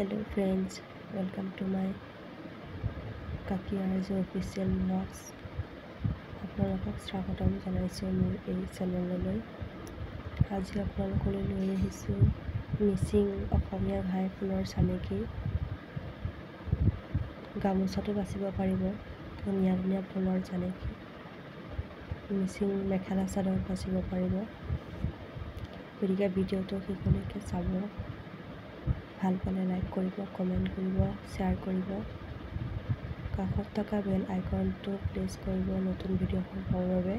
Hello friends, welcome to my Kaki Arzu official vlogs. আপোনালোকক স্বাগতম জনাইছোঁ মোৰ এই চেনেললৈ। আজি আপোনালোকলৈ লৈ আহিছোঁ মিচিং অসমীয়া ঘাই ফুলৰ চানেকি। গামোচাটো বাচিব পাৰিব, ধুনীয়া ধুনীয়া ফুলৰ চানেকি। মিচিং মেখেলা চাদৰ বাচিব পাৰিব। গতিকে ভিডিঅ'টো শেষলৈকে চাব। ভাল পালে লাইক কৰিব, কমেণ্ট কৰিব, শ্বেয়াৰ কৰিব। কাষত থকা বেল আইকনটো প্ৰেছ কৰিব নতুন ভিডিঅ'সমূহ পাবৰ বাবে।